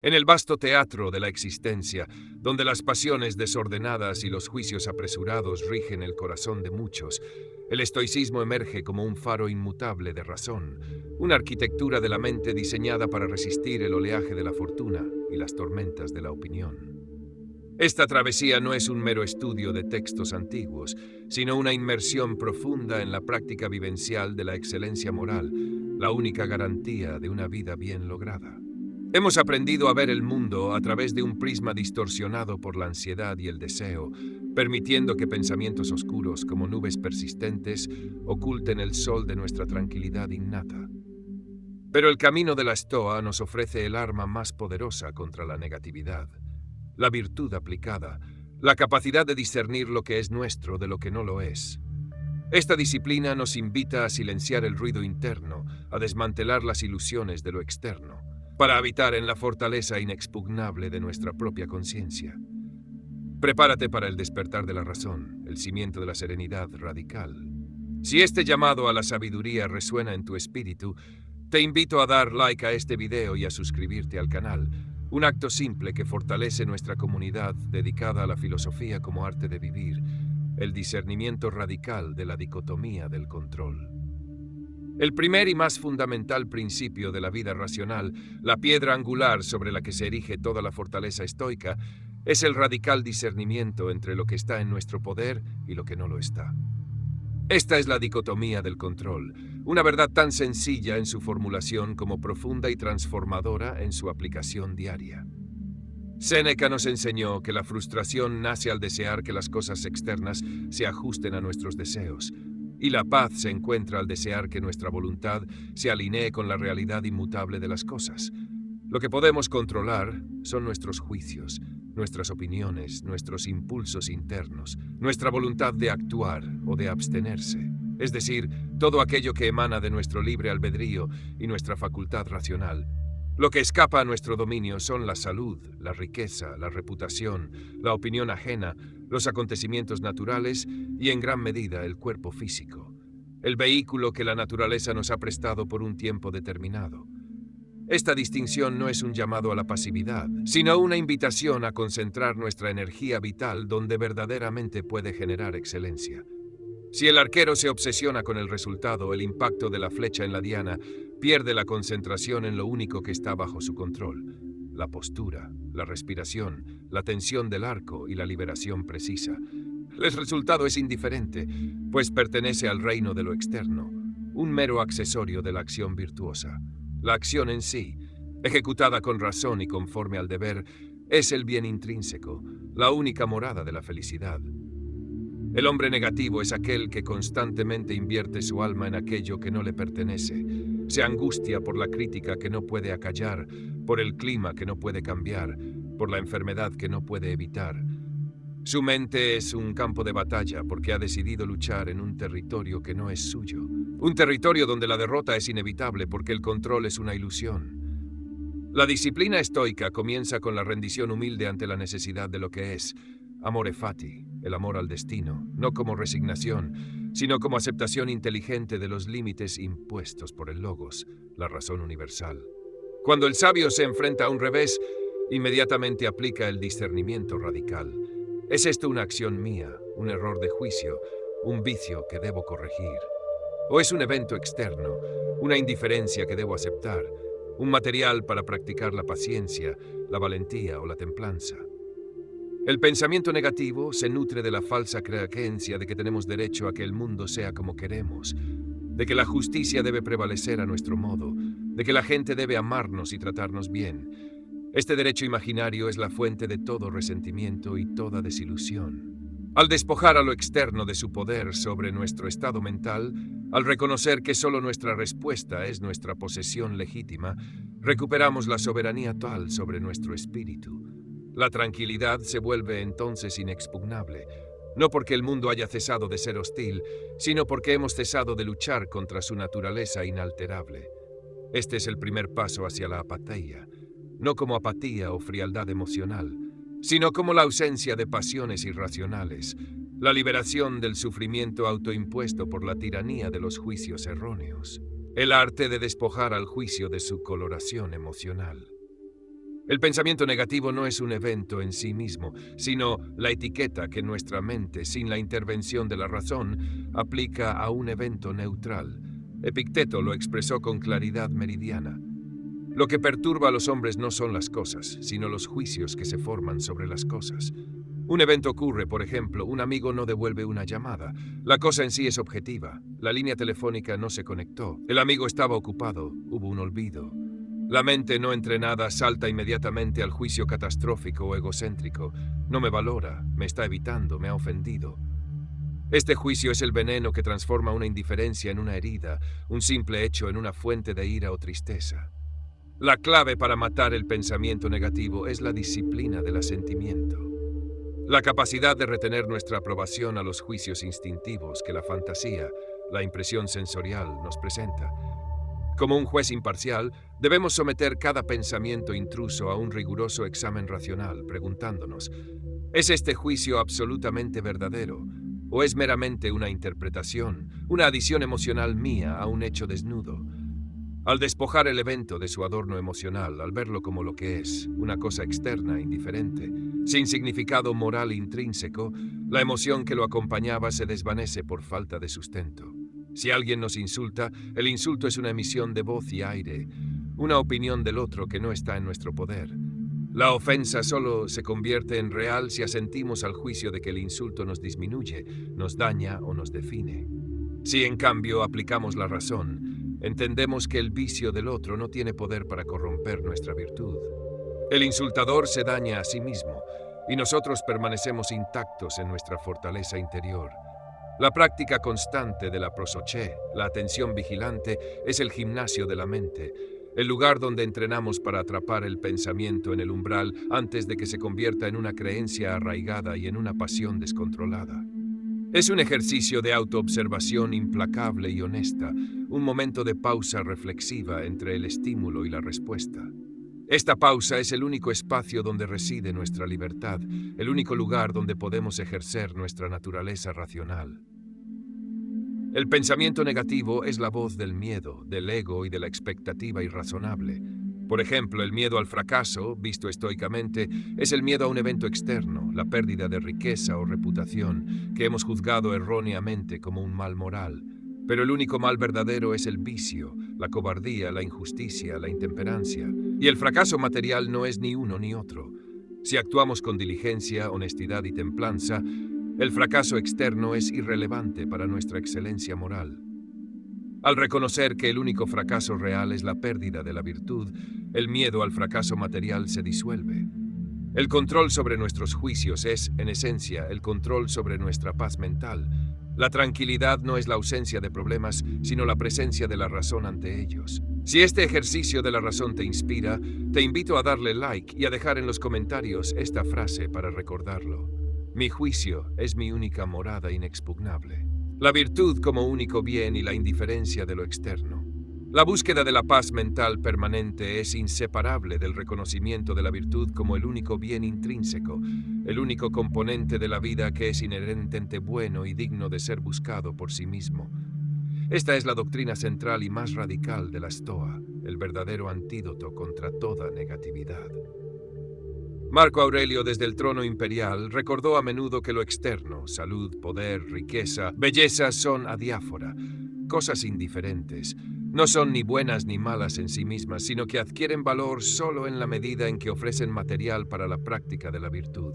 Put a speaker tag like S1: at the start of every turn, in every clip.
S1: En el vasto teatro de la existencia, donde las pasiones desordenadas y los juicios apresurados rigen el corazón de muchos, el estoicismo emerge como un faro inmutable de razón, una arquitectura de la mente diseñada para resistir el oleaje de la fortuna y las tormentas de la opinión. Esta travesía no es un mero estudio de textos antiguos, sino una inmersión profunda en la práctica vivencial de la excelencia moral, la única garantía de una vida bien lograda. Hemos aprendido a ver el mundo a través de un prisma distorsionado por la ansiedad y el deseo, permitiendo que pensamientos oscuros como nubes persistentes oculten el sol de nuestra tranquilidad innata. Pero el camino de la Estoa nos ofrece el arma más poderosa contra la negatividad: la virtud aplicada, la capacidad de discernir lo que es nuestro de lo que no lo es. Esta disciplina nos invita a silenciar el ruido interno, a desmantelar las ilusiones de lo externo, para habitar en la fortaleza inexpugnable de nuestra propia conciencia. Prepárate para el despertar de la razón, el cimiento de la serenidad radical. Si este llamado a la sabiduría resuena en tu espíritu, te invito a dar like a este video y a suscribirte al canal, un acto simple que fortalece nuestra comunidad dedicada a la filosofía como arte de vivir, el discernimiento radical de la dicotomía del control. El primer y más fundamental principio de la vida racional, la piedra angular sobre la que se erige toda la fortaleza estoica, es el radical discernimiento entre lo que está en nuestro poder y lo que no lo está. Esta es la dicotomía del control, una verdad tan sencilla en su formulación como profunda y transformadora en su aplicación diaria. Séneca nos enseñó que la frustración nace al desear que las cosas externas se ajusten a nuestros deseos, y la paz se encuentra al desear que nuestra voluntad se alinee con la realidad inmutable de las cosas. Lo que podemos controlar son nuestros juicios, nuestras opiniones, nuestros impulsos internos, nuestra voluntad de actuar o de abstenerse, es decir, todo aquello que emana de nuestro libre albedrío y nuestra facultad racional. Lo que escapa a nuestro dominio son la salud, la riqueza, la reputación, la opinión ajena, los acontecimientos naturales y, en gran medida, el cuerpo físico, el vehículo que la naturaleza nos ha prestado por un tiempo determinado. Esta distinción no es un llamado a la pasividad, sino una invitación a concentrar nuestra energía vital donde verdaderamente puede generar excelencia. Si el arquero se obsesiona con el resultado, el impacto de la flecha en la diana, pierde la concentración en lo único que está bajo su control: la postura, la respiración, la tensión del arco y la liberación precisa. El resultado es indiferente, pues pertenece al reino de lo externo, un mero accesorio de la acción virtuosa. La acción en sí, ejecutada con razón y conforme al deber, es el bien intrínseco, la única morada de la felicidad. El hombre negativo es aquel que constantemente invierte su alma en aquello que no le pertenece. Se angustia por la crítica que no puede acallar, por el clima que no puede cambiar, por la enfermedad que no puede evitar. Su mente es un campo de batalla porque ha decidido luchar en un territorio que no es suyo. Un territorio donde la derrota es inevitable porque el control es una ilusión. La disciplina estoica comienza con la rendición humilde ante la necesidad de lo que es. Amore fati, el amor al destino, no como resignación, sino como aceptación inteligente de los límites impuestos por el logos, la razón universal. Cuando el sabio se enfrenta a un revés, inmediatamente aplica el discernimiento radical. ¿Es esto una acción mía, un error de juicio, un vicio que debo corregir? ¿O es un evento externo, una indiferencia que debo aceptar, un material para practicar la paciencia, la valentía o la templanza? El pensamiento negativo se nutre de la falsa creencia de que tenemos derecho a que el mundo sea como queremos, de que la justicia debe prevalecer a nuestro modo, de que la gente debe amarnos y tratarnos bien. Este derecho imaginario es la fuente de todo resentimiento y toda desilusión. Al despojar a lo externo de su poder sobre nuestro estado mental, al reconocer que solo nuestra respuesta es nuestra posesión legítima, recuperamos la soberanía total sobre nuestro espíritu. La tranquilidad se vuelve entonces inexpugnable, no porque el mundo haya cesado de ser hostil, sino porque hemos cesado de luchar contra su naturaleza inalterable. Este es el primer paso hacia la apatía, no como apatía o frialdad emocional, sino como la ausencia de pasiones irracionales, la liberación del sufrimiento autoimpuesto por la tiranía de los juicios erróneos, el arte de despojar al juicio de su coloración emocional. El pensamiento negativo no es un evento en sí mismo, sino la etiqueta que nuestra mente, sin la intervención de la razón, aplica a un evento neutral. Epicteto lo expresó con claridad meridiana. Lo que perturba a los hombres no son las cosas, sino los juicios que se forman sobre las cosas. Un evento ocurre, por ejemplo, un amigo no devuelve una llamada. La cosa en sí es objetiva. La línea telefónica no se conectó. El amigo estaba ocupado. Hubo un olvido. La mente no entrenada salta inmediatamente al juicio catastrófico o egocéntrico. No me valora, me está evitando, me ha ofendido. Este juicio es el veneno que transforma una indiferencia en una herida, un simple hecho en una fuente de ira o tristeza. La clave para matar el pensamiento negativo es la disciplina del asentimiento. La capacidad de retener nuestra aprobación a los juicios instintivos que la fantasía, la impresión sensorial, nos presenta. Como un juez imparcial, debemos someter cada pensamiento intruso a un riguroso examen racional, preguntándonos, ¿es este juicio absolutamente verdadero? ¿O es meramente una interpretación, una adición emocional mía a un hecho desnudo? Al despojar el evento de su adorno emocional, al verlo como lo que es, una cosa externa, indiferente, sin significado moral intrínseco, la emoción que lo acompañaba se desvanece por falta de sustento. Si alguien nos insulta, el insulto es una emisión de voz y aire, una opinión del otro que no está en nuestro poder. La ofensa solo se convierte en real si asentimos al juicio de que el insulto nos disminuye, nos daña o nos define. Si en cambio aplicamos la razón, entendemos que el vicio del otro no tiene poder para corromper nuestra virtud. El insultador se daña a sí mismo y nosotros permanecemos intactos en nuestra fortaleza interior. La práctica constante de la prosoché, la atención vigilante, es el gimnasio de la mente, el lugar donde entrenamos para atrapar el pensamiento en el umbral antes de que se convierta en una creencia arraigada y en una pasión descontrolada. Es un ejercicio de autoobservación implacable y honesta, un momento de pausa reflexiva entre el estímulo y la respuesta. Esta pausa es el único espacio donde reside nuestra libertad, el único lugar donde podemos ejercer nuestra naturaleza racional. El pensamiento negativo es la voz del miedo, del ego y de la expectativa irrazonable. Por ejemplo, el miedo al fracaso, visto estoicamente, es el miedo a un evento externo, la pérdida de riqueza o reputación, que hemos juzgado erróneamente como un mal moral. Pero el único mal verdadero es el vicio, la cobardía, la injusticia, la intemperancia. Y el fracaso material no es ni uno ni otro. Si actuamos con diligencia, honestidad y templanza, el fracaso externo es irrelevante para nuestra excelencia moral. Al reconocer que el único fracaso real es la pérdida de la virtud, el miedo al fracaso material se disuelve. El control sobre nuestros juicios es, en esencia, el control sobre nuestra paz mental. La tranquilidad no es la ausencia de problemas, sino la presencia de la razón ante ellos. Si este ejercicio de la razón te inspira, te invito a darle like y a dejar en los comentarios esta frase para recordarlo. Mi juicio es mi única morada inexpugnable. La virtud como único bien y la indiferencia de lo externo. La búsqueda de la paz mental permanente es inseparable del reconocimiento de la virtud como el único bien intrínseco, el único componente de la vida que es inherentemente bueno y digno de ser buscado por sí mismo. Esta es la doctrina central y más radical de la Stoa, el verdadero antídoto contra toda negatividad. Marco Aurelio, desde el trono imperial, recordó a menudo que lo externo, salud, poder, riqueza, belleza, son adiáfora, cosas indiferentes. No son ni buenas ni malas en sí mismas, sino que adquieren valor solo en la medida en que ofrecen material para la práctica de la virtud.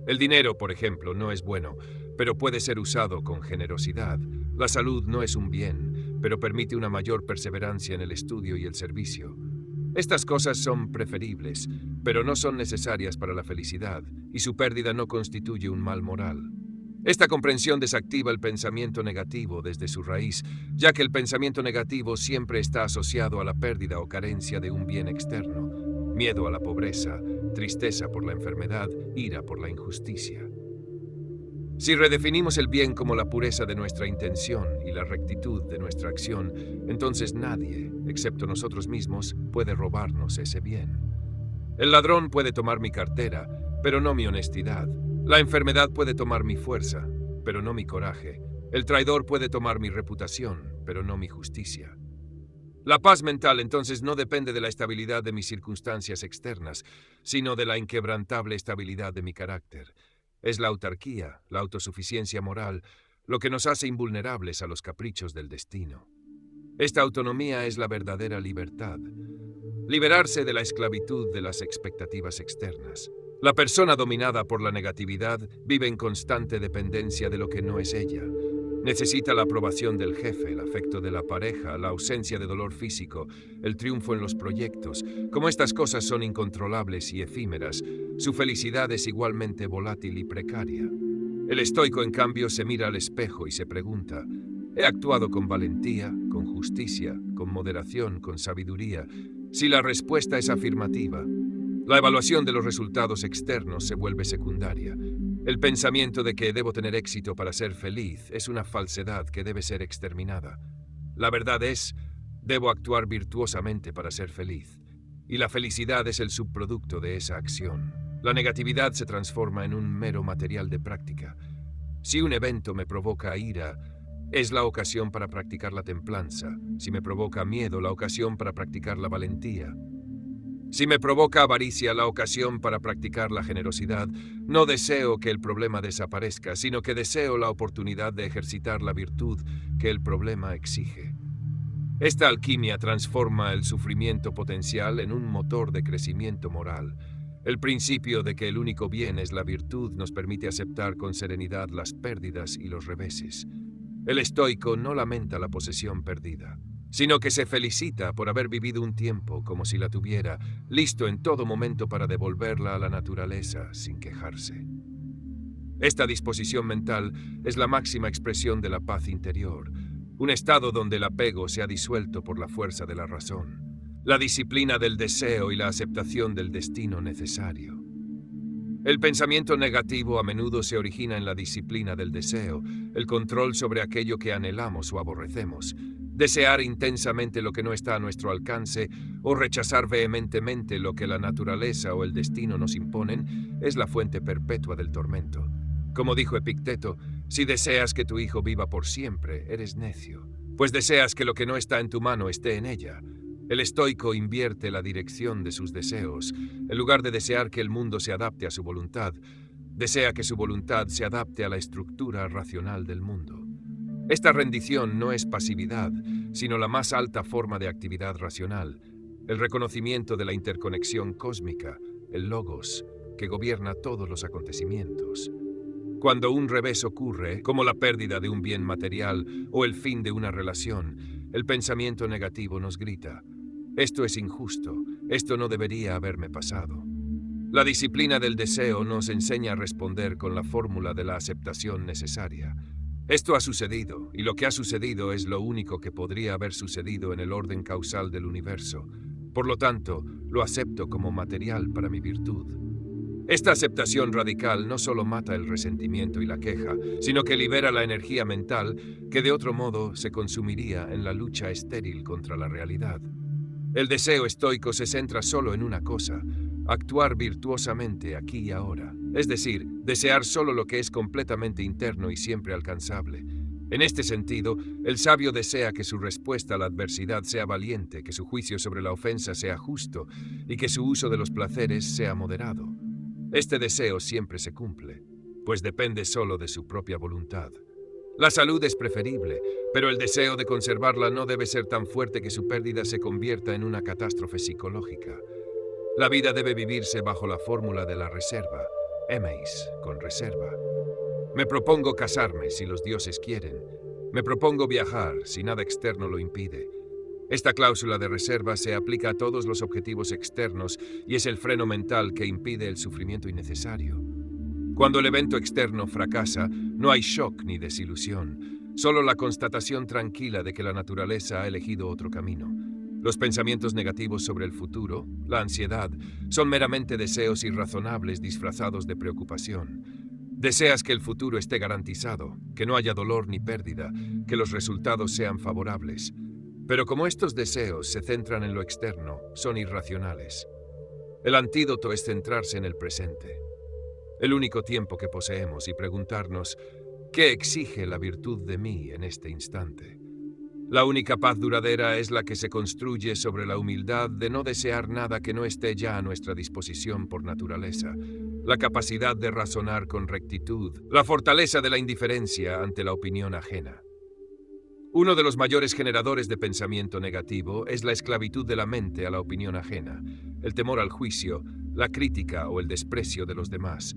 S1: El dinero, por ejemplo, no es bueno, pero puede ser usado con generosidad. La salud no es un bien, pero permite una mayor perseverancia en el estudio y el servicio. Estas cosas son preferibles, pero no son necesarias para la felicidad, y su pérdida no constituye un mal moral. Esta comprensión desactiva el pensamiento negativo desde su raíz, ya que el pensamiento negativo siempre está asociado a la pérdida o carencia de un bien externo, miedo a la pobreza, tristeza por la enfermedad, ira por la injusticia. Si redefinimos el bien como la pureza de nuestra intención y la rectitud de nuestra acción, entonces nadie, excepto nosotros mismos, puede robarnos ese bien. El ladrón puede tomar mi cartera, pero no mi honestidad. La enfermedad puede tomar mi fuerza, pero no mi coraje. El traidor puede tomar mi reputación, pero no mi justicia. La paz mental entonces no depende de la estabilidad de mis circunstancias externas, sino de la inquebrantable estabilidad de mi carácter. Es la autarquía, la autosuficiencia moral, lo que nos hace invulnerables a los caprichos del destino. Esta autonomía es la verdadera libertad. Liberarse de la esclavitud de las expectativas externas. La persona dominada por la negatividad vive en constante dependencia de lo que no es ella. Necesita la aprobación del jefe, el afecto de la pareja, la ausencia de dolor físico, el triunfo en los proyectos. Como estas cosas son incontrolables y efímeras, su felicidad es igualmente volátil y precaria. El estoico, en cambio, se mira al espejo y se pregunta: ¿he actuado con valentía, con justicia, con moderación, con sabiduría? Si la respuesta es afirmativa, la evaluación de los resultados externos se vuelve secundaria. El pensamiento de que debo tener éxito para ser feliz es una falsedad que debe ser exterminada. La verdad es, debo actuar virtuosamente para ser feliz. Y la felicidad es el subproducto de esa acción. La negatividad se transforma en un mero material de práctica. Si un evento me provoca ira, es la ocasión para practicar la templanza. Si me provoca miedo, la ocasión para practicar la valentía. Si me provoca avaricia, la ocasión para practicar la generosidad. No deseo que el problema desaparezca, sino que deseo la oportunidad de ejercitar la virtud que el problema exige. Esta alquimia transforma el sufrimiento potencial en un motor de crecimiento moral. El principio de que el único bien es la virtud nos permite aceptar con serenidad las pérdidas y los reveses. El estoico no lamenta la posesión perdida, sino que se felicita por haber vivido un tiempo como si la tuviera, listo en todo momento para devolverla a la naturaleza sin quejarse. Esta disposición mental es la máxima expresión de la paz interior, un estado donde el apego se ha disuelto por la fuerza de la razón, la disciplina del deseo y la aceptación del destino necesario. El pensamiento negativo a menudo se origina en la disciplina del deseo, el control sobre aquello que anhelamos o aborrecemos. Desear intensamente lo que no está a nuestro alcance o rechazar vehementemente lo que la naturaleza o el destino nos imponen es la fuente perpetua del tormento. Como dijo Epicteto, si deseas que tu hijo viva por siempre, eres necio, pues deseas que lo que no está en tu mano esté en ella. El estoico invierte la dirección de sus deseos. En lugar de desear que el mundo se adapte a su voluntad, desea que su voluntad se adapte a la estructura racional del mundo. Esta rendición no es pasividad, sino la más alta forma de actividad racional, el reconocimiento de la interconexión cósmica, el logos, que gobierna todos los acontecimientos. Cuando un revés ocurre, como la pérdida de un bien material o el fin de una relación, el pensamiento negativo nos grita: esto es injusto, esto no debería haberme pasado. La disciplina del deseo nos enseña a responder con la fórmula de la aceptación necesaria. Esto ha sucedido, y lo que ha sucedido es lo único que podría haber sucedido en el orden causal del universo. Por lo tanto, lo acepto como material para mi virtud. Esta aceptación radical no solo mata el resentimiento y la queja, sino que libera la energía mental que de otro modo se consumiría en la lucha estéril contra la realidad. El deseo estoico se centra solo en una cosa: actuar virtuosamente aquí y ahora, es decir, desear solo lo que es completamente interno y siempre alcanzable. En este sentido, el sabio desea que su respuesta a la adversidad sea valiente, que su juicio sobre la ofensa sea justo y que su uso de los placeres sea moderado. Este deseo siempre se cumple, pues depende solo de su propia voluntad. La salud es preferible, pero el deseo de conservarla no debe ser tan fuerte que su pérdida se convierta en una catástrofe psicológica. La vida debe vivirse bajo la fórmula de la reserva, emeis, con reserva. Me propongo casarme si los dioses quieren. Me propongo viajar si nada externo lo impide. Esta cláusula de reserva se aplica a todos los objetivos externos y es el freno mental que impide el sufrimiento innecesario. Cuando el evento externo fracasa, no hay shock ni desilusión, solo la constatación tranquila de que la naturaleza ha elegido otro camino. Los pensamientos negativos sobre el futuro, la ansiedad, son meramente deseos irrazonables disfrazados de preocupación. Deseas que el futuro esté garantizado, que no haya dolor ni pérdida, que los resultados sean favorables. Pero como estos deseos se centran en lo externo, son irracionales. El antídoto es centrarse en el presente, el único tiempo que poseemos, y preguntarnos: ¿qué exige la virtud de mí en este instante? La única paz duradera es la que se construye sobre la humildad de no desear nada que no esté ya a nuestra disposición por naturaleza, la capacidad de razonar con rectitud, la fortaleza de la indiferencia ante la opinión ajena. Uno de los mayores generadores de pensamiento negativo es la esclavitud de la mente a la opinión ajena, el temor al juicio, la crítica o el desprecio de los demás.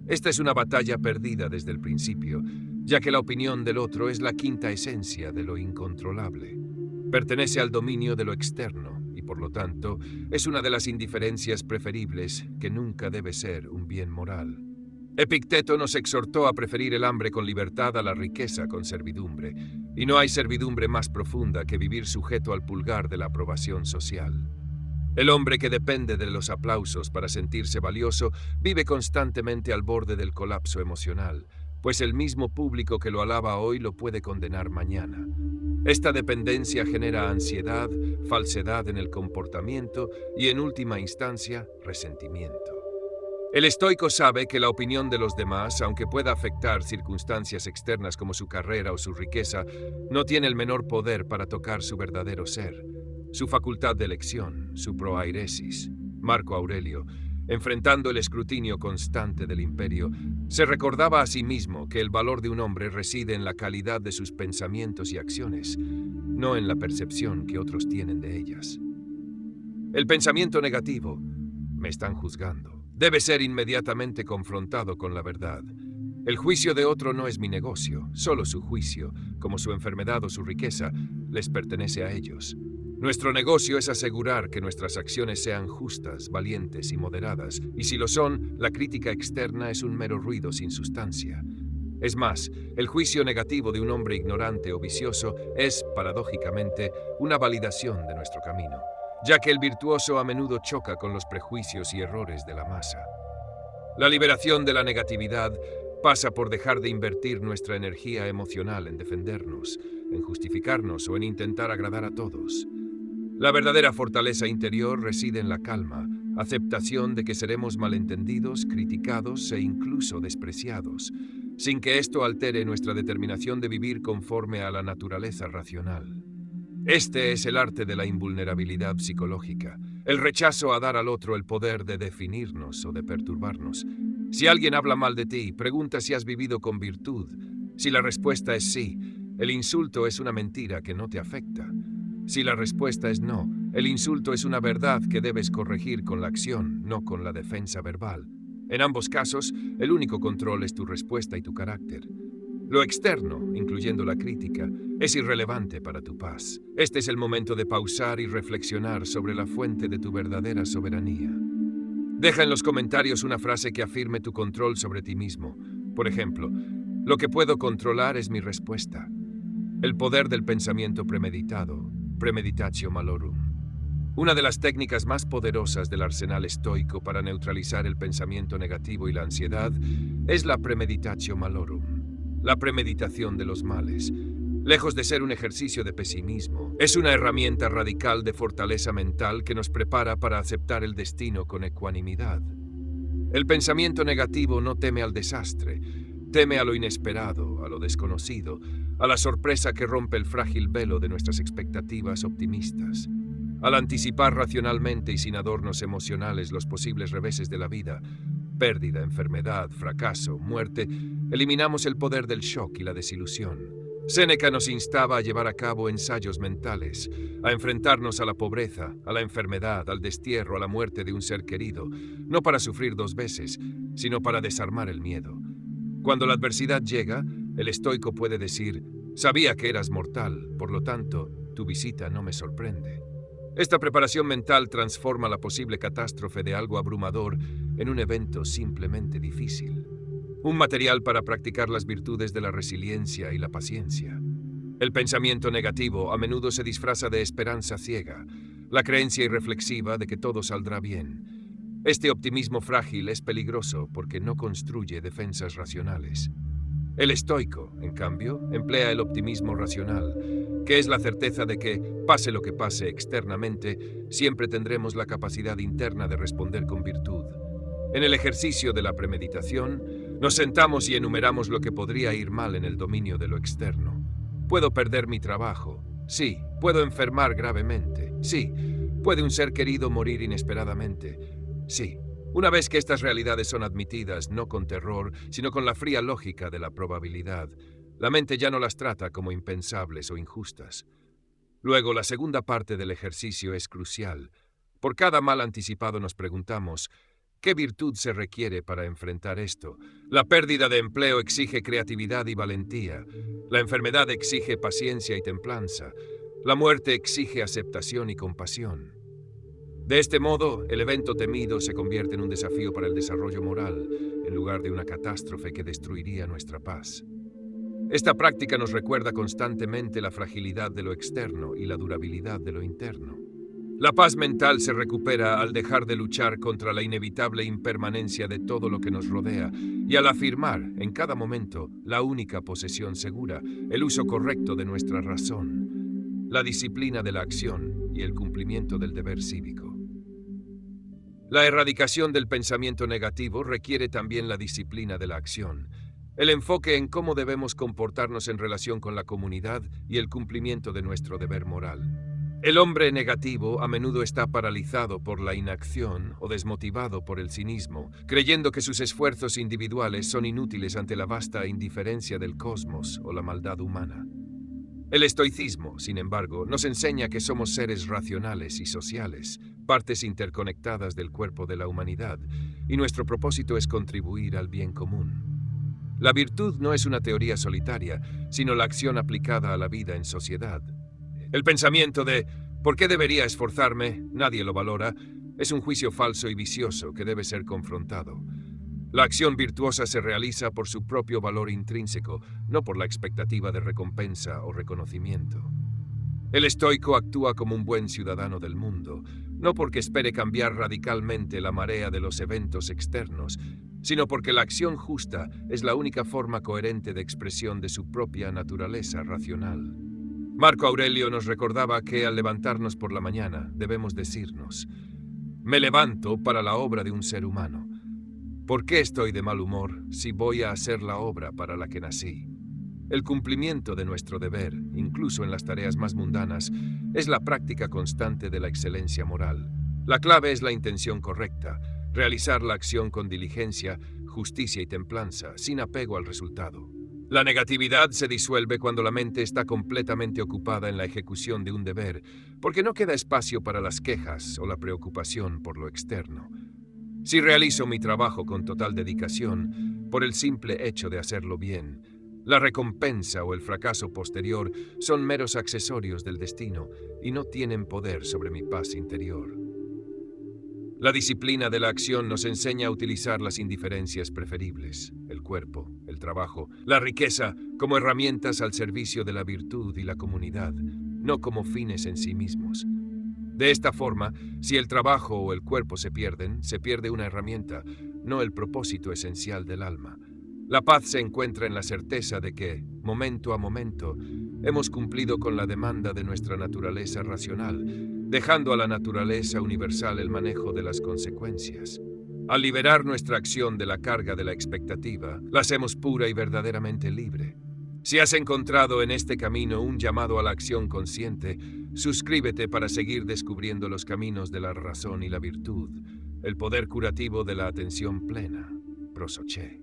S1: Esta es una batalla perdida desde el principio, ya que la opinión del otro es la quinta esencia de lo incontrolable. Pertenece al dominio de lo externo y, por lo tanto, es una de las indiferencias preferibles que nunca debe ser un bien moral. Epicteto nos exhortó a preferir el hambre con libertad a la riqueza con servidumbre, y no hay servidumbre más profunda que vivir sujeto al pulgar de la aprobación social. El hombre que depende de los aplausos para sentirse valioso vive constantemente al borde del colapso emocional, pues el mismo público que lo alaba hoy lo puede condenar mañana. Esta dependencia genera ansiedad, falsedad en el comportamiento y, en última instancia, resentimiento. El estoico sabe que la opinión de los demás, aunque pueda afectar circunstancias externas como su carrera o su riqueza, no tiene el menor poder para tocar su verdadero ser, su facultad de elección, su proairesis. Marco Aurelio, enfrentando el escrutinio constante del imperio, se recordaba a sí mismo que el valor de un hombre reside en la calidad de sus pensamientos y acciones, no en la percepción que otros tienen de ellas. El pensamiento negativo, me están juzgando, debe ser inmediatamente confrontado con la verdad. El juicio de otro no es mi negocio, solo su juicio, como su enfermedad o su riqueza, les pertenece a ellos. Nuestro negocio es asegurar que nuestras acciones sean justas, valientes y moderadas, y si lo son, la crítica externa es un mero ruido sin sustancia. Es más, el juicio negativo de un hombre ignorante o vicioso es, paradójicamente, una validación de nuestro camino, ya que el virtuoso a menudo choca con los prejuicios y errores de la masa. La liberación de la negatividad pasa por dejar de invertir nuestra energía emocional en defendernos, en justificarnos o en intentar agradar a todos. La verdadera fortaleza interior reside en la calma, aceptación de que seremos malentendidos, criticados e incluso despreciados, sin que esto altere nuestra determinación de vivir conforme a la naturaleza racional. Este es el arte de la invulnerabilidad psicológica, el rechazo a dar al otro el poder de definirnos o de perturbarnos. Si alguien habla mal de ti, pregunta si has vivido con virtud. Si la respuesta es sí, el insulto es una mentira que no te afecta. Si la respuesta es no, el insulto es una verdad que debes corregir con la acción, no con la defensa verbal. En ambos casos, el único control es tu respuesta y tu carácter. Lo externo, incluyendo la crítica, es irrelevante para tu paz. Este es el momento de pausar y reflexionar sobre la fuente de tu verdadera soberanía. Deja en los comentarios una frase que afirme tu control sobre ti mismo. Por ejemplo, lo que puedo controlar es mi respuesta. El poder del pensamiento premeditado, premeditatio malorum. Una de las técnicas más poderosas del arsenal estoico para neutralizar el pensamiento negativo y la ansiedad es la premeditatio malorum, la premeditación de los males. Lejos de ser un ejercicio de pesimismo, es una herramienta radical de fortaleza mental que nos prepara para aceptar el destino con ecuanimidad. El pensamiento negativo no teme al desastre, teme a lo inesperado, a lo desconocido, a la sorpresa que rompe el frágil velo de nuestras expectativas optimistas. Al anticipar racionalmente y sin adornos emocionales los posibles reveses de la vida, pérdida, enfermedad, fracaso, muerte, eliminamos el poder del shock y la desilusión. Séneca nos instaba a llevar a cabo ensayos mentales, a enfrentarnos a la pobreza, a la enfermedad, al destierro, a la muerte de un ser querido, no para sufrir dos veces, sino para desarmar el miedo. Cuando la adversidad llega, el estoico puede decir: sabía que eras mortal, por lo tanto, tu visita no me sorprende. Esta preparación mental transforma la posible catástrofe de algo abrumador en un evento simplemente difícil. Un material para practicar las virtudes de la resiliencia y la paciencia. El pensamiento negativo a menudo se disfraza de esperanza ciega, la creencia irreflexiva de que todo saldrá bien. Este optimismo frágil es peligroso porque no construye defensas racionales. El estoico, en cambio, emplea el optimismo racional, que es la certeza de que, pase lo que pase externamente, siempre tendremos la capacidad interna de responder con virtud. En el ejercicio de la premeditación, nos sentamos y enumeramos lo que podría ir mal en el dominio de lo externo. Puedo perder mi trabajo, Sí, puedo enfermar gravemente. Sí, puede un ser querido morir inesperadamente. Sí. Una vez que estas realidades son admitidas, no con terror, sino con la fría lógica de la probabilidad, la mente ya no las trata como impensables o injustas. Luego, la segunda parte del ejercicio es crucial. Por cada mal anticipado nos preguntamos, ¿qué virtud se requiere para enfrentar esto? La pérdida de empleo exige creatividad y valentía. La enfermedad exige paciencia y templanza. La muerte exige aceptación y compasión. De este modo, el evento temido se convierte en un desafío para el desarrollo moral, en lugar de una catástrofe que destruiría nuestra paz. Esta práctica nos recuerda constantemente la fragilidad de lo externo y la durabilidad de lo interno. La paz mental se recupera al dejar de luchar contra la inevitable impermanencia de todo lo que nos rodea y al afirmar, en cada momento, la única posesión segura, el uso correcto de nuestra razón, la disciplina de la acción y el cumplimiento del deber cívico. La erradicación del pensamiento negativo requiere también la disciplina de la acción, el enfoque en cómo debemos comportarnos en relación con la comunidad y el cumplimiento de nuestro deber moral. El hombre negativo a menudo está paralizado por la inacción o desmotivado por el cinismo, creyendo que sus esfuerzos individuales son inútiles ante la vasta indiferencia del cosmos o la maldad humana. El estoicismo, sin embargo, nos enseña que somos seres racionales y sociales, partes interconectadas del cuerpo de la humanidad, y nuestro propósito es contribuir al bien común. La virtud no es una teoría solitaria, sino la acción aplicada a la vida en sociedad. El pensamiento de ¿por qué debería esforzarme? Nadie lo valora, es un juicio falso y vicioso que debe ser confrontado. La acción virtuosa se realiza por su propio valor intrínseco, no por la expectativa de recompensa o reconocimiento. El estoico actúa como un buen ciudadano del mundo, no porque espere cambiar radicalmente la marea de los eventos externos, sino porque la acción justa es la única forma coherente de expresión de su propia naturaleza racional. Marco Aurelio nos recordaba que al levantarnos por la mañana debemos decirnos: me levanto para la obra de un ser humano. ¿Por qué estoy de mal humor si voy a hacer la obra para la que nací? El cumplimiento de nuestro deber, incluso en las tareas más mundanas, es la práctica constante de la excelencia moral. La clave es la intención correcta, realizar la acción con diligencia, justicia y templanza, sin apego al resultado. La negatividad se disuelve cuando la mente está completamente ocupada en la ejecución de un deber, porque no queda espacio para las quejas o la preocupación por lo externo. Si realizo mi trabajo con total dedicación, por el simple hecho de hacerlo bien, la recompensa o el fracaso posterior son meros accesorios del destino y no tienen poder sobre mi paz interior. La disciplina de la acción nos enseña a utilizar las indiferencias preferibles, el cuerpo, el trabajo, la riqueza, como herramientas al servicio de la virtud y la comunidad, no como fines en sí mismos. De esta forma, si el trabajo o el cuerpo se pierden, se pierde una herramienta, no el propósito esencial del alma. La paz se encuentra en la certeza de que, momento a momento, hemos cumplido con la demanda de nuestra naturaleza racional, dejando a la naturaleza universal el manejo de las consecuencias. Al liberar nuestra acción de la carga de la expectativa, la hacemos pura y verdaderamente libre. Si has encontrado en este camino un llamado a la acción consciente, suscríbete para seguir descubriendo los caminos de la razón y la virtud, el poder curativo de la atención plena. Prosoché.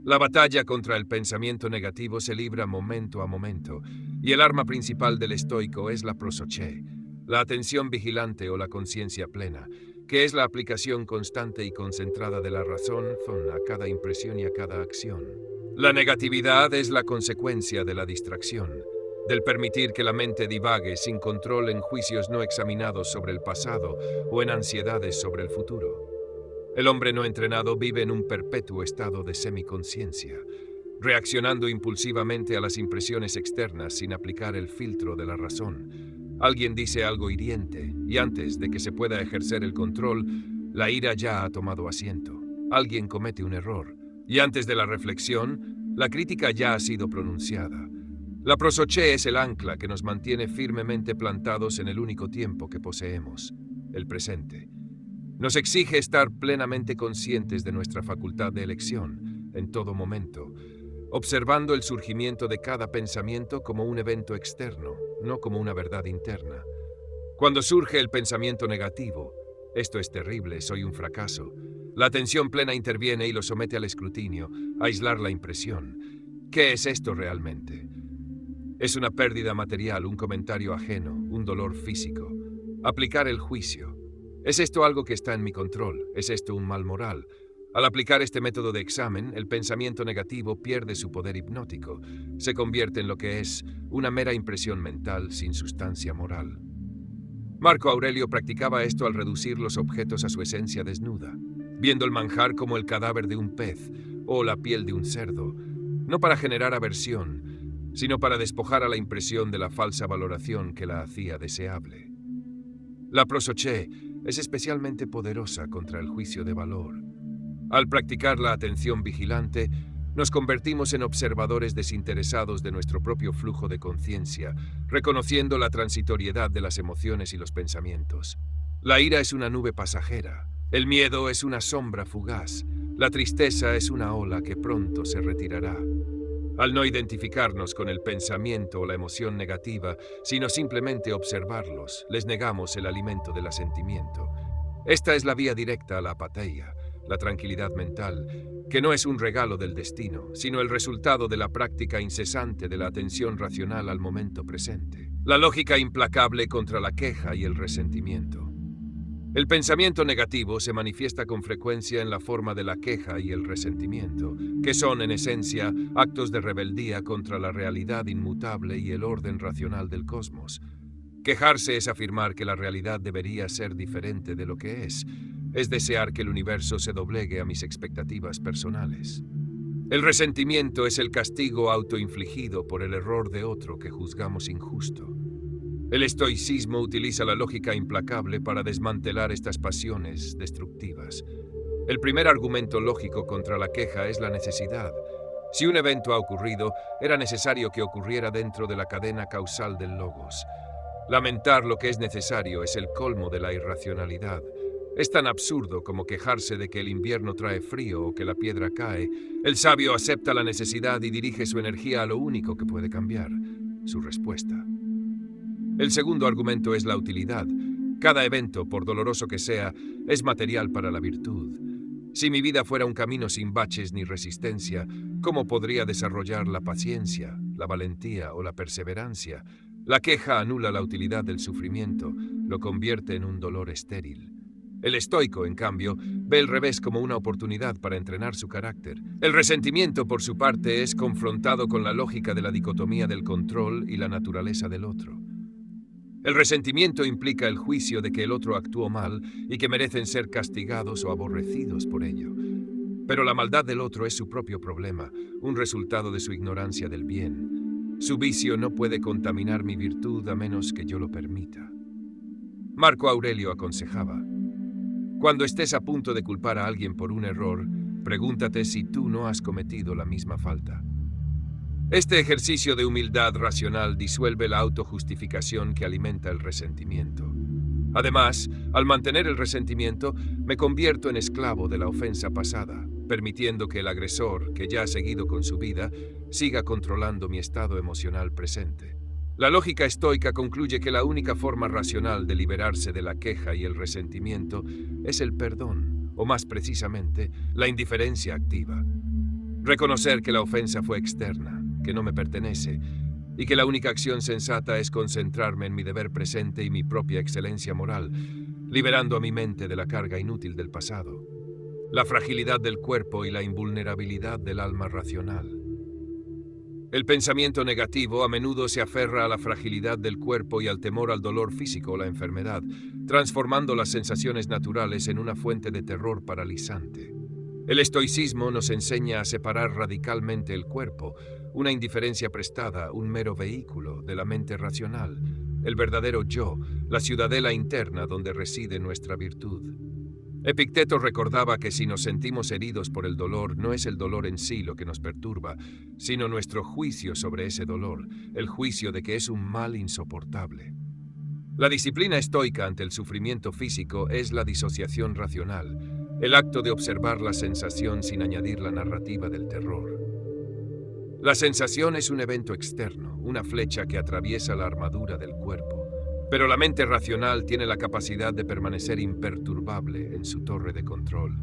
S1: La batalla contra el pensamiento negativo se libra momento a momento, y el arma principal del estoico es la prosoché, la atención vigilante o la conciencia plena, que es la aplicación constante y concentrada de la razón a cada impresión y a cada acción. La negatividad es la consecuencia de la distracción, del permitir que la mente divague sin control en juicios no examinados sobre el pasado o en ansiedades sobre el futuro. El hombre no entrenado vive en un perpetuo estado de semiconciencia, reaccionando impulsivamente a las impresiones externas sin aplicar el filtro de la razón. Alguien dice algo hiriente y antes de que se pueda ejercer el control, la ira ya ha tomado asiento. Alguien comete un error y antes de la reflexión, la crítica ya ha sido pronunciada. La prosoché es el ancla que nos mantiene firmemente plantados en el único tiempo que poseemos, el presente. Nos exige estar plenamente conscientes de nuestra facultad de elección, en todo momento, observando el surgimiento de cada pensamiento como un evento externo, no como una verdad interna. Cuando surge el pensamiento negativo, esto es terrible, soy un fracaso, la atención plena interviene y lo somete al escrutinio, a aislar la impresión. ¿Qué es esto realmente? Es una pérdida material, un comentario ajeno, un dolor físico. Aplicar el juicio. ¿Es esto algo que está en mi control? ¿Es esto un mal moral? Al aplicar este método de examen, el pensamiento negativo pierde su poder hipnótico. Se convierte en lo que es una mera impresión mental sin sustancia moral. Marco Aurelio practicaba esto al reducir los objetos a su esencia desnuda, viendo el manjar como el cadáver de un pez o la piel de un cerdo, no para generar aversión, sino para despojar a la impresión de la falsa valoración que la hacía deseable. La prosoché es especialmente poderosa contra el juicio de valor. Al practicar la atención vigilante, nos convertimos en observadores desinteresados de nuestro propio flujo de conciencia, reconociendo la transitoriedad de las emociones y los pensamientos. La ira es una nube pasajera, el miedo es una sombra fugaz, la tristeza es una ola que pronto se retirará. Al no identificarnos con el pensamiento o la emoción negativa, sino simplemente observarlos, les negamos el alimento del asentimiento. Esta es la vía directa a la apatheia, la tranquilidad mental, que no es un regalo del destino, sino el resultado de la práctica incesante de la atención racional al momento presente. La lógica implacable contra la queja y el resentimiento. El pensamiento negativo se manifiesta con frecuencia en la forma de la queja y el resentimiento, que son, en esencia, actos de rebeldía contra la realidad inmutable y el orden racional del cosmos. Quejarse es afirmar que la realidad debería ser diferente de lo que es desear que el universo se doblegue a mis expectativas personales. El resentimiento es el castigo autoinfligido por el error de otro que juzgamos injusto. El estoicismo utiliza la lógica implacable para desmantelar estas pasiones destructivas. El primer argumento lógico contra la queja es la necesidad. Si un evento ha ocurrido, era necesario que ocurriera dentro de la cadena causal del logos. Lamentar lo que es necesario es el colmo de la irracionalidad. Es tan absurdo como quejarse de que el invierno trae frío o que la piedra cae. El sabio acepta la necesidad y dirige su energía a lo único que puede cambiar, su respuesta. El segundo argumento es la utilidad. Cada evento, por doloroso que sea, es material para la virtud. Si mi vida fuera un camino sin baches ni resistencia, ¿cómo podría desarrollar la paciencia, la valentía o la perseverancia? La queja anula la utilidad del sufrimiento, lo convierte en un dolor estéril. El estoico, en cambio, ve el revés como una oportunidad para entrenar su carácter. El resentimiento, por su parte, es confrontado con la lógica de la dicotomía del control y la naturaleza del otro. El resentimiento implica el juicio de que el otro actuó mal y que merecen ser castigados o aborrecidos por ello. Pero la maldad del otro es su propio problema, un resultado de su ignorancia del bien. Su vicio no puede contaminar mi virtud a menos que yo lo permita. Marco Aurelio aconsejaba: cuando estés a punto de culpar a alguien por un error, pregúntate si tú no has cometido la misma falta. Este ejercicio de humildad racional disuelve la autojustificación que alimenta el resentimiento. Además, al mantener el resentimiento, me convierto en esclavo de la ofensa pasada, permitiendo que el agresor, que ya ha seguido con su vida, siga controlando mi estado emocional presente. La lógica estoica concluye que la única forma racional de liberarse de la queja y el resentimiento es el perdón, o más precisamente, la indiferencia activa. Reconocer que la ofensa fue externa, que no me pertenece, y que la única acción sensata es concentrarme en mi deber presente y mi propia excelencia moral, liberando a mi mente de la carga inútil del pasado, la fragilidad del cuerpo y la invulnerabilidad del alma racional. El pensamiento negativo a menudo se aferra a la fragilidad del cuerpo y al temor al dolor físico o la enfermedad, transformando las sensaciones naturales en una fuente de terror paralizante. El estoicismo nos enseña a separar radicalmente el cuerpo, una indiferencia prestada, un mero vehículo de la mente racional, el verdadero yo, la ciudadela interna donde reside nuestra virtud. Epicteto recordaba que si nos sentimos heridos por el dolor, no es el dolor en sí lo que nos perturba, sino nuestro juicio sobre ese dolor, el juicio de que es un mal insoportable. La disciplina estoica ante el sufrimiento físico es la disociación racional, el acto de observar la sensación sin añadir la narrativa del terror. La sensación es un evento externo, una flecha que atraviesa la armadura del cuerpo. Pero la mente racional tiene la capacidad de permanecer imperturbable en su torre de control.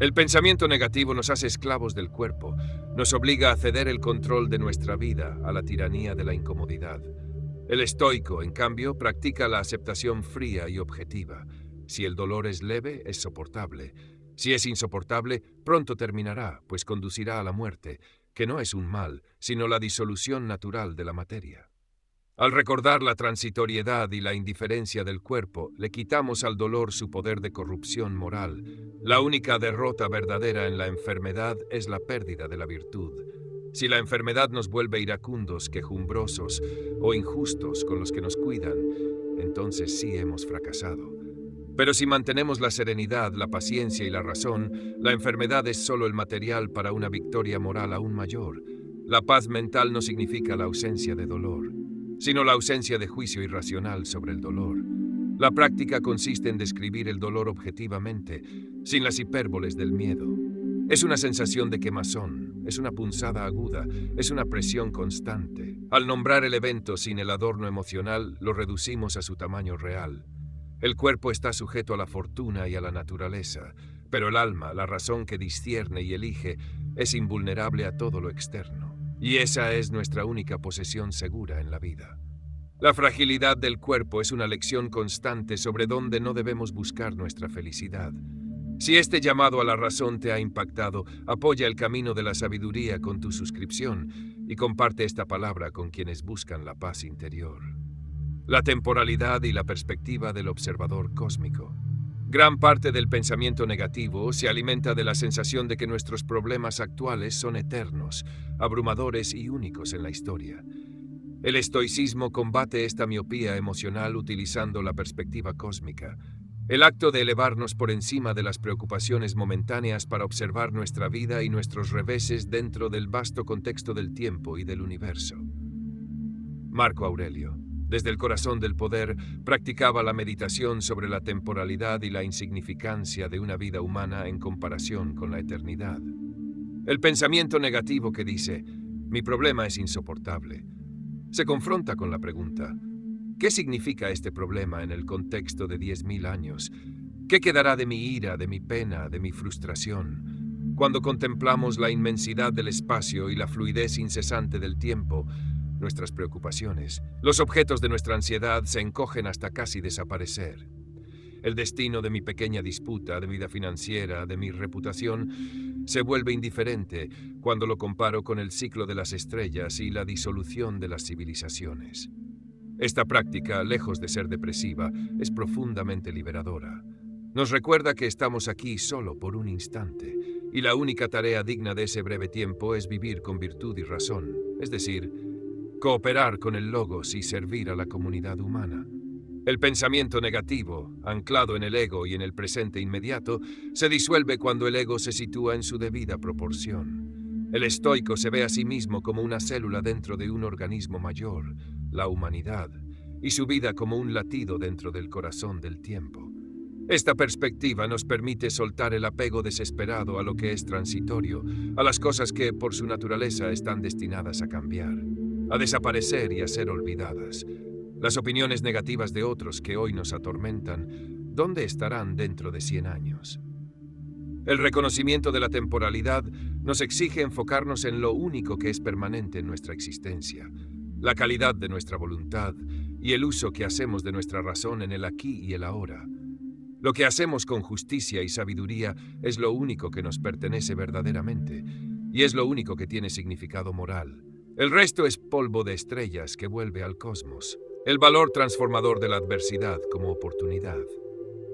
S1: El pensamiento negativo nos hace esclavos del cuerpo, nos obliga a ceder el control de nuestra vida a la tiranía de la incomodidad. El estoico, en cambio, practica la aceptación fría y objetiva. Si el dolor es leve, es soportable. Si es insoportable, pronto terminará, pues conducirá a la muerte, que no es un mal, sino la disolución natural de la materia. Al recordar la transitoriedad y la indiferencia del cuerpo, le quitamos al dolor su poder de corrupción moral. La única derrota verdadera en la enfermedad es la pérdida de la virtud. Si la enfermedad nos vuelve iracundos, quejumbrosos o injustos con los que nos cuidan, entonces sí hemos fracasado. Pero si mantenemos la serenidad, la paciencia y la razón, la enfermedad es solo el material para una victoria moral aún mayor. La paz mental no significa la ausencia de dolor, sino la ausencia de juicio irracional sobre el dolor. La práctica consiste en describir el dolor objetivamente, sin las hipérboles del miedo. Es una sensación de quemazón, es una punzada aguda, es una presión constante. Al nombrar el evento sin el adorno emocional, lo reducimos a su tamaño real. El cuerpo está sujeto a la fortuna y a la naturaleza, pero el alma, la razón que discierne y elige, es invulnerable a todo lo externo. Y esa es nuestra única posesión segura en la vida. La fragilidad del cuerpo es una lección constante sobre dónde no debemos buscar nuestra felicidad. Si este llamado a la razón te ha impactado, apoya el camino de la sabiduría con tu suscripción y comparte esta palabra con quienes buscan la paz interior. La temporalidad y la perspectiva del observador cósmico. Gran parte del pensamiento negativo se alimenta de la sensación de que nuestros problemas actuales son eternos, abrumadores y únicos en la historia. El estoicismo combate esta miopía emocional utilizando la perspectiva cósmica, el acto de elevarnos por encima de las preocupaciones momentáneas para observar nuestra vida y nuestros reveses dentro del vasto contexto del tiempo y del universo. Marco Aurelio, desde el corazón del poder, practicaba la meditación sobre la temporalidad y la insignificancia de una vida humana en comparación con la eternidad. El pensamiento negativo que dice, mi problema es insoportable, se confronta con la pregunta, ¿qué significa este problema en el contexto de 10.000 años? ¿Qué quedará de mi ira, de mi pena, de mi frustración? Cuando contemplamos la inmensidad del espacio y la fluidez incesante del tiempo, nuestras preocupaciones, los objetos de nuestra ansiedad se encogen hasta casi desaparecer. El destino de mi pequeña disputa, de mi vida financiera, de mi reputación, se vuelve indiferente cuando lo comparo con el ciclo de las estrellas y la disolución de las civilizaciones. Esta práctica, lejos de ser depresiva, es profundamente liberadora. Nos recuerda que estamos aquí solo por un instante, y la única tarea digna de ese breve tiempo es vivir con virtud y razón, es decir, cooperar con el logos y servir a la comunidad humana. El pensamiento negativo, anclado en el ego y en el presente inmediato, se disuelve cuando el ego se sitúa en su debida proporción. El estoico se ve a sí mismo como una célula dentro de un organismo mayor, la humanidad, y su vida como un latido dentro del corazón del tiempo. Esta perspectiva nos permite soltar el apego desesperado a lo que es transitorio, a las cosas que, por su naturaleza, están destinadas a cambiar, a desaparecer y a ser olvidadas. Las opiniones negativas de otros que hoy nos atormentan, ¿dónde estarán dentro de 100 años? El reconocimiento de la temporalidad nos exige enfocarnos en lo único que es permanente en nuestra existencia, la calidad de nuestra voluntad y el uso que hacemos de nuestra razón en el aquí y el ahora. Lo que hacemos con justicia y sabiduría es lo único que nos pertenece verdaderamente, y es lo único que tiene significado moral. El resto es polvo de estrellas que vuelve al cosmos. El valor transformador de la adversidad como oportunidad.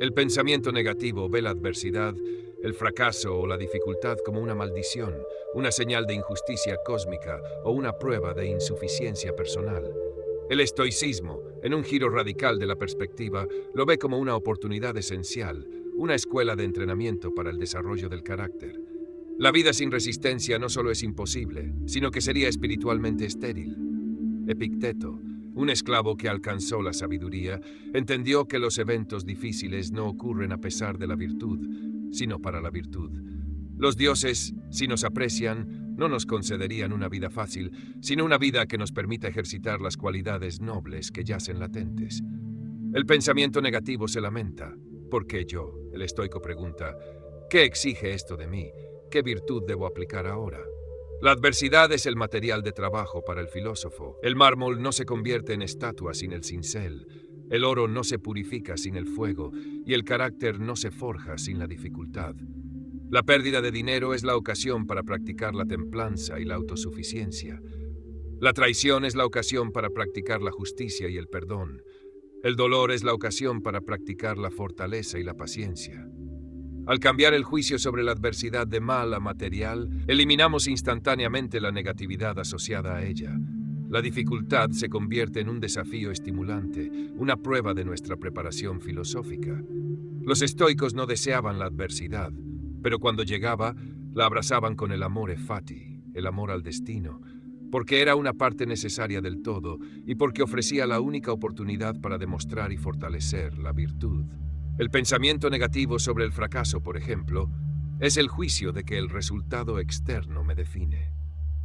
S1: El pensamiento negativo ve la adversidad, el fracaso o la dificultad como una maldición, una señal de injusticia cósmica o una prueba de insuficiencia personal. El estoicismo, en un giro radical de la perspectiva, lo ve como una oportunidad esencial, una escuela de entrenamiento para el desarrollo del carácter. La vida sin resistencia no solo es imposible, sino que sería espiritualmente estéril. Epicteto, un esclavo que alcanzó la sabiduría, entendió que los eventos difíciles no ocurren a pesar de la virtud, sino para la virtud. Los dioses, si nos aprecian, no nos concederían una vida fácil, sino una vida que nos permita ejercitar las cualidades nobles que yacen latentes. El pensamiento negativo se lamenta. ¿Por qué yo? El estoico pregunta, ¿qué exige esto de mí? ¿Qué virtud debo aplicar ahora? La adversidad es el material de trabajo para el filósofo. El mármol no se convierte en estatua sin el cincel. El oro no se purifica sin el fuego, y el carácter no se forja sin la dificultad. La pérdida de dinero es la ocasión para practicar la templanza y la autosuficiencia. La traición es la ocasión para practicar la justicia y el perdón. El dolor es la ocasión para practicar la fortaleza y la paciencia. Al cambiar el juicio sobre la adversidad de mal a material, eliminamos instantáneamente la negatividad asociada a ella. La dificultad se convierte en un desafío estimulante, una prueba de nuestra preparación filosófica. Los estoicos no deseaban la adversidad, pero cuando llegaba, la abrazaban con el amore fati, el amor al destino, porque era una parte necesaria del todo y porque ofrecía la única oportunidad para demostrar y fortalecer la virtud. El pensamiento negativo sobre el fracaso, por ejemplo, es el juicio de que el resultado externo me define.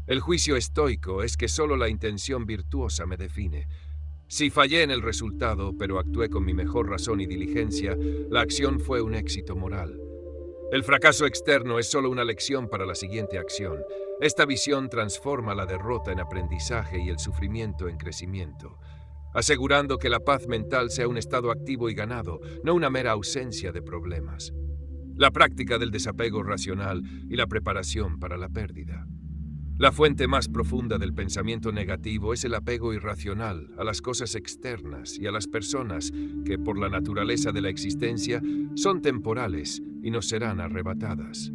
S1: El juicio estoico es que solo la intención virtuosa me define. Si fallé en el resultado, pero actué con mi mejor razón y diligencia, la acción fue un éxito moral. El fracaso externo es solo una lección para la siguiente acción. Esta visión transforma la derrota en aprendizaje y el sufrimiento en crecimiento, asegurando que la paz mental sea un estado activo y ganado, no una mera ausencia de problemas. La práctica del desapego racional y la preparación para la pérdida. La fuente más profunda del pensamiento negativo es el apego irracional a las cosas externas y a las personas que, por la naturaleza de la existencia, son temporales y nos serán arrebatadas.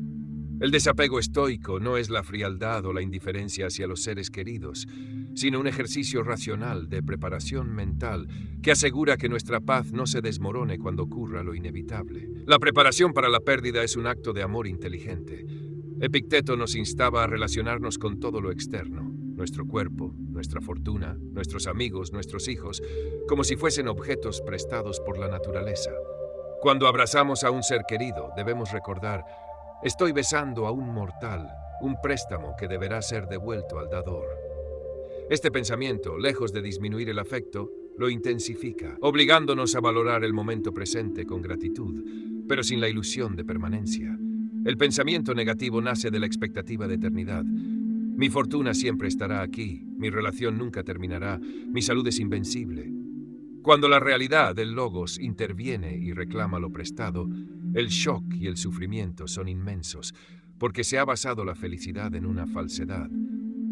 S1: El desapego estoico no es la frialdad o la indiferencia hacia los seres queridos, sino un ejercicio racional de preparación mental que asegura que nuestra paz no se desmorone cuando ocurra lo inevitable. La preparación para la pérdida es un acto de amor inteligente. Epicteto nos instaba a relacionarnos con todo lo externo, nuestro cuerpo, nuestra fortuna, nuestros amigos, nuestros hijos, como si fuesen objetos prestados por la naturaleza. Cuando abrazamos a un ser querido, debemos recordar: estoy besando a un mortal, un préstamo que deberá ser devuelto al dador. Este pensamiento, lejos de disminuir el afecto, lo intensifica, obligándonos a valorar el momento presente con gratitud, pero sin la ilusión de permanencia. El pensamiento negativo nace de la expectativa de eternidad. Mi fortuna siempre estará aquí, mi relación nunca terminará, mi salud es invencible. Cuando la realidad del logos interviene y reclama lo prestado, el shock y el sufrimiento son inmensos, porque se ha basado la felicidad en una falsedad.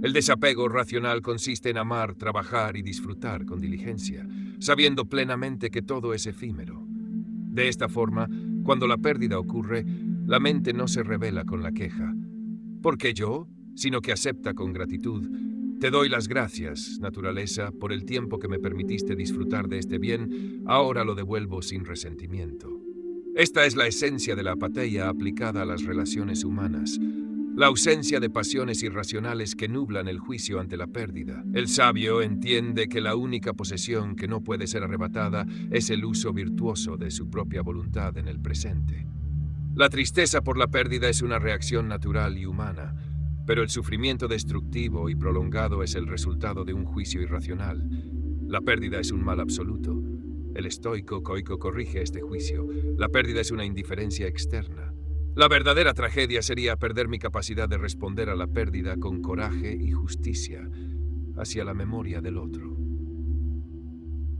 S1: El desapego racional consiste en amar, trabajar y disfrutar con diligencia, sabiendo plenamente que todo es efímero. De esta forma, cuando la pérdida ocurre, la mente no se rebela con la queja. ¿Por qué yo? Sino que acepta con gratitud. Te doy las gracias, naturaleza, por el tiempo que me permitiste disfrutar de este bien, ahora lo devuelvo sin resentimiento. Esta es la esencia de la apatheia aplicada a las relaciones humanas. La ausencia de pasiones irracionales que nublan el juicio ante la pérdida. El sabio entiende que la única posesión que no puede ser arrebatada es el uso virtuoso de su propia voluntad en el presente. La tristeza por la pérdida es una reacción natural y humana, pero el sufrimiento destructivo y prolongado es el resultado de un juicio irracional. La pérdida es un mal absoluto. El estoico Coico corrige este juicio. La pérdida es una indiferencia externa. La verdadera tragedia sería perder mi capacidad de responder a la pérdida con coraje y justicia hacia la memoria del otro.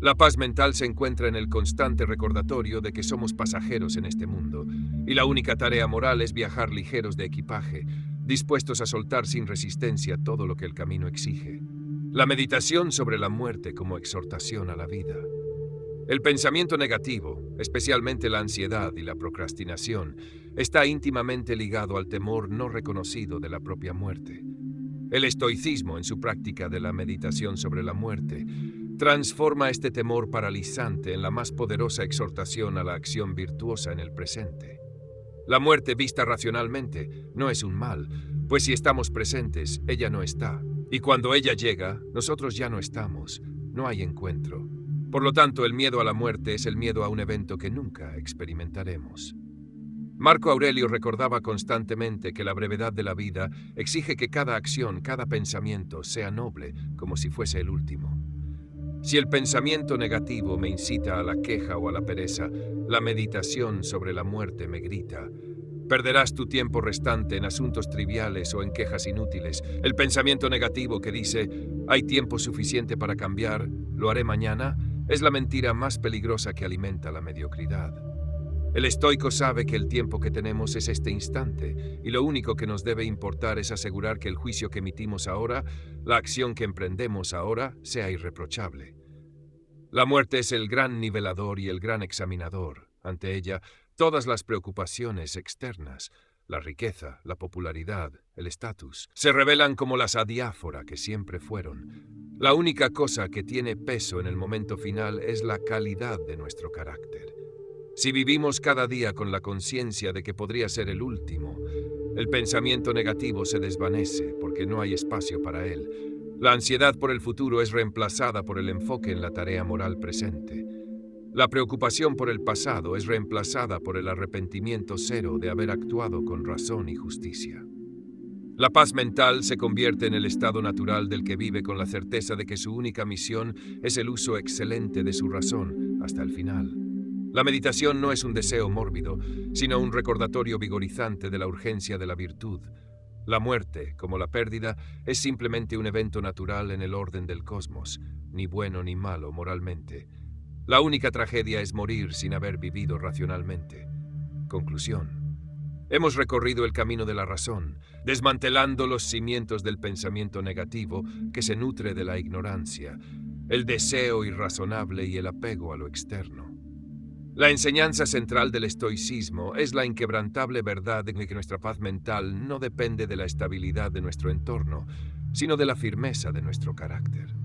S1: La paz mental se encuentra en el constante recordatorio de que somos pasajeros en este mundo, y la única tarea moral es viajar ligeros de equipaje, dispuestos a soltar sin resistencia todo lo que el camino exige. La meditación sobre la muerte como exhortación a la vida. El pensamiento negativo, especialmente la ansiedad y la procrastinación, está íntimamente ligado al temor no reconocido de la propia muerte. El estoicismo, en su práctica de la meditación sobre la muerte, transforma este temor paralizante en la más poderosa exhortación a la acción virtuosa en el presente. La muerte vista racionalmente no es un mal, pues si estamos presentes, ella no está. Y cuando ella llega, nosotros ya no estamos, no hay encuentro. Por lo tanto, el miedo a la muerte es el miedo a un evento que nunca experimentaremos. Marco Aurelio recordaba constantemente que la brevedad de la vida exige que cada acción, cada pensamiento sea noble, como si fuese el último. Si el pensamiento negativo me incita a la queja o a la pereza, la meditación sobre la muerte me grita: perderás tu tiempo restante en asuntos triviales o en quejas inútiles. El pensamiento negativo que dice: hay tiempo suficiente para cambiar, lo haré mañana, es la mentira más peligrosa que alimenta la mediocridad. El estoico sabe que el tiempo que tenemos es este instante, y lo único que nos debe importar es asegurar que el juicio que emitimos ahora, la acción que emprendemos ahora, sea irreprochable. La muerte es el gran nivelador y el gran examinador. Ante ella, todas las preocupaciones externas, la riqueza, la popularidad, el estatus, se revelan como las adiáfora que siempre fueron. La única cosa que tiene peso en el momento final es la calidad de nuestro carácter. Si vivimos cada día con la conciencia de que podría ser el último, el pensamiento negativo se desvanece porque no hay espacio para él. La ansiedad por el futuro es reemplazada por el enfoque en la tarea moral presente. La preocupación por el pasado es reemplazada por el arrepentimiento cero de haber actuado con razón y justicia. La paz mental se convierte en el estado natural del que vive con la certeza de que su única misión es el uso excelente de su razón hasta el final. La meditación no es un deseo mórbido, sino un recordatorio vigorizante de la urgencia de la virtud. La muerte, como la pérdida, es simplemente un evento natural en el orden del cosmos, ni bueno ni malo moralmente. La única tragedia es morir sin haber vivido racionalmente. Conclusión. Hemos recorrido el camino de la razón, desmantelando los cimientos del pensamiento negativo que se nutre de la ignorancia, el deseo irrazonable y el apego a lo externo. La enseñanza central del estoicismo es la inquebrantable verdad de que nuestra paz mental no depende de la estabilidad de nuestro entorno, sino de la firmeza de nuestro carácter.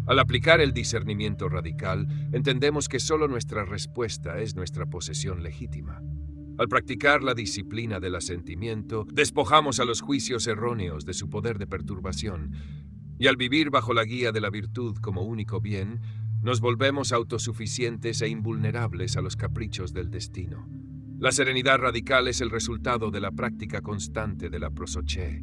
S1: Al aplicar el discernimiento radical, entendemos que solo nuestra respuesta es nuestra posesión legítima. Al practicar la disciplina del asentimiento, despojamos a los juicios erróneos de su poder de perturbación, y al vivir bajo la guía de la virtud como único bien, nos volvemos autosuficientes e invulnerables a los caprichos del destino. La serenidad radical es el resultado de la práctica constante de la prosoché,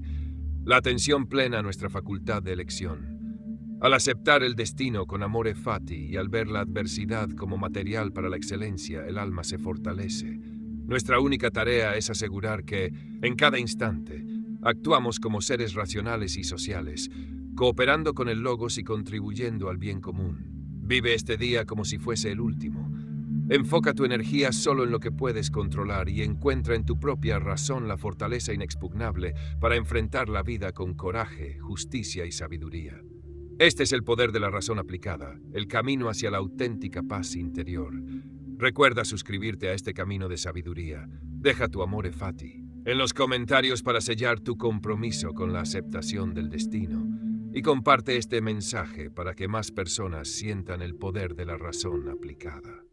S1: la atención plena a nuestra facultad de elección. Al aceptar el destino con amore fati y al ver la adversidad como material para la excelencia, el alma se fortalece. Nuestra única tarea es asegurar que, en cada instante, actuamos como seres racionales y sociales, cooperando con el logos y contribuyendo al bien común. Vive este día como si fuese el último. Enfoca tu energía solo en lo que puedes controlar y encuentra en tu propia razón la fortaleza inexpugnable para enfrentar la vida con coraje, justicia y sabiduría. Este es el poder de la razón aplicada, el camino hacia la auténtica paz interior. Recuerda suscribirte a este camino de sabiduría. Deja tu amore fati en los comentarios para sellar tu compromiso con la aceptación del destino. Y comparte este mensaje para que más personas sientan el poder de la razón aplicada.